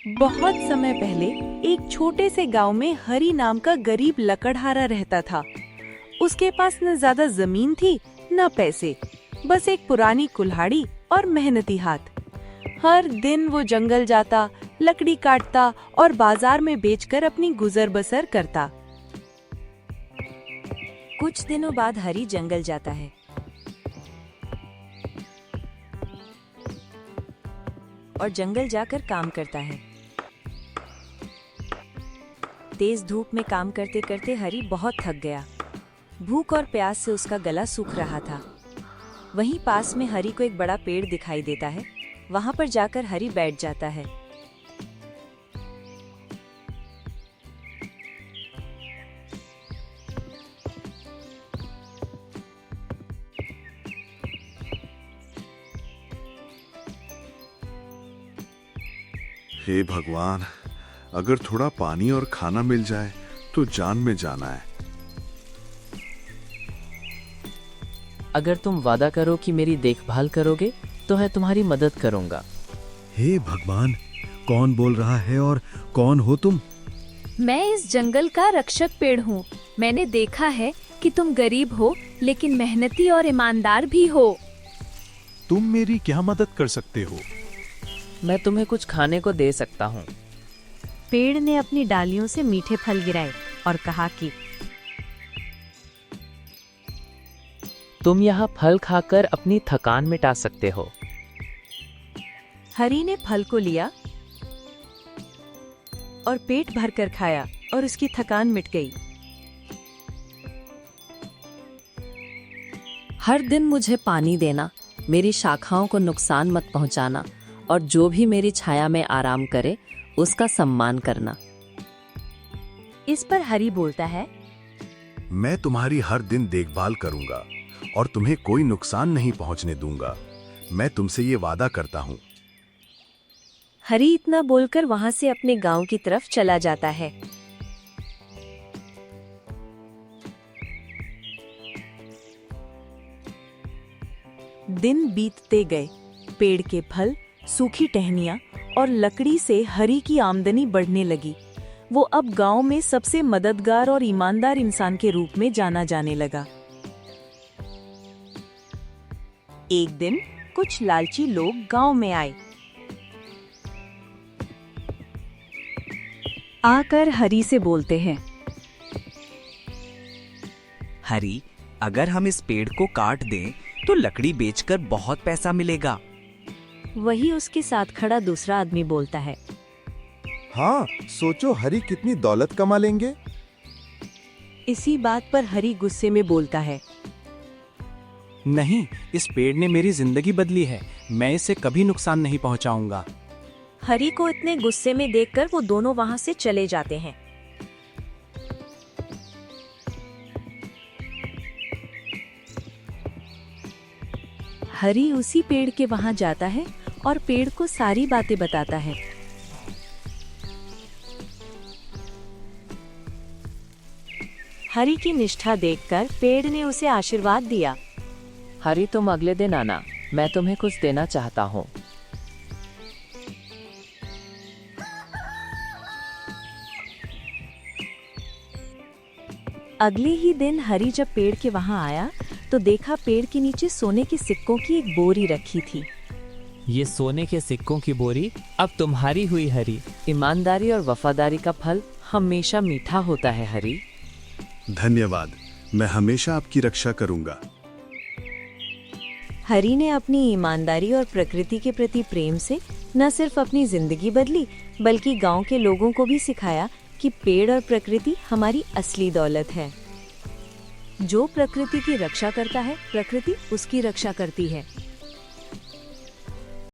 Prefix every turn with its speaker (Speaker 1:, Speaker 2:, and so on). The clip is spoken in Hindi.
Speaker 1: बहुत समय पहले एक छोटे से गांव में हरी नाम का गरीब लकड़हारा रहता था। उसके पास न ज्यादा जमीन थी न पैसे, बस एक पुरानी कुल्हाड़ी और मेहनती हाथ। हर दिन वो जंगल जाता, लकड़ी काटता और बाजार में बेचकर अपनी गुजर बसर करता। कुछ दिनों बाद हरी जंगल जाता है और जंगल जाकर काम करता है। तेज धूप में काम करते करते हरी बहुत थक गया। भूख और प्यास से उसका गला सूख रहा था। वहीं पास में हरी को एक बड़ा पेड़ दिखाई देता है। वहां पर जाकर हरी बैठ जाता है।
Speaker 2: हे भगवान, अगर थोड़ा पानी और खाना मिल जाए तो जान में जाना है।
Speaker 3: अगर तुम वादा करो कि मेरी देखभाल करोगे तो मैं तुम्हारी मदद करूंगा।
Speaker 4: हे भगवान, कौन बोल रहा है और कौन हो तुम?
Speaker 5: मैं इस जंगल का रक्षक पेड़ हूँ। मैंने देखा है कि तुम गरीब हो लेकिन मेहनती और ईमानदार भी हो।
Speaker 6: तुम मेरी क्या मदद कर सकते हो?
Speaker 3: मैं तुम्हें कुछ खाने को दे सकता हूँ।
Speaker 7: पेड़ ने अपनी डालियों से मीठे फल गिराए और कहा कि
Speaker 3: तुम यहाँ फल खाकर अपनी थकान मिटा सकते हो।
Speaker 1: हरी ने फल को लिया और पेट भरकर खाया और उसकी थकान मिट गई।
Speaker 8: हर दिन मुझे पानी देना, मेरी शाखाओं को नुकसान मत पहुंचाना और जो भी मेरी छाया में आराम करे उसका सम्मान करना।
Speaker 7: इस पर हरी बोलता है,
Speaker 9: मैं तुम्हारी हर दिन देखभाल करूंगा और तुम्हें कोई नुकसान नहीं पहुंचने दूंगा। मैं तुमसे ये वादा करता हूं।
Speaker 7: हरी इतना बोलकर वहां से अपने गांव की तरफ चला जाता है।
Speaker 1: दिन बीतते गए। पेड़ के फल, सूखी टहनियां और लकड़ी से हरी की आमदनी बढ़ने लगी। वो अब गांव में सबसे मददगार और ईमानदार इंसान के रूप में जाना जाने लगा। एक दिन कुछ लालची लोग गांव में आए। आकर हरी से बोलते हैं,
Speaker 10: हरी, अगर हम इस पेड़ को काट दें तो लकड़ी बेचकर बहुत पैसा मिलेगा।
Speaker 7: वही उसके साथ खड़ा दूसरा आदमी बोलता है,
Speaker 11: हाँ, सोचो हरी कितनी दौलत कमा लेंगे।
Speaker 1: इसी बात पर हरी गुस्से में बोलता है,
Speaker 6: नहीं, इस पेड़ ने मेरी जिंदगी बदली है। मैं इसे कभी नुकसान नहीं पहुंचाऊंगा।
Speaker 7: हरी को इतने गुस्से में देखकर वो दोनों वहां से चले जाते हैं। हरी उसी पेड़ के वहां जाता है और पेड़ को सारी बातें बताता है। हरी की निष्ठा देखकर पेड़ ने उसे आशीर्वाद दिया।
Speaker 3: हरी, तुम अगले दिन आना, मैं तुम्हें कुछ देना चाहता हूँ।
Speaker 7: अगले ही दिन हरी जब पेड़ के वहां आया तो देखा पेड़ के नीचे सोने के सिक्कों की एक बोरी रखी थी।
Speaker 3: ये सोने के सिक्कों की बोरी अब तुम्हारी हुई हरी। ईमानदारी और वफादारी का फल हमेशा मीठा होता है हरी।
Speaker 2: धन्यवाद, मैं हमेशा आपकी रक्षा करूंगा।
Speaker 7: हरी ने अपनी ईमानदारी और प्रकृति के प्रति प्रेम से न सिर्फ अपनी जिंदगी बदली बल्कि गांव के लोगों को भी सिखाया कि पेड़ और प्रकृति हमारी असली दौलत है। जो प्रकृति की रक्षा करता है, प्रकृति उसकी रक्षा करती है।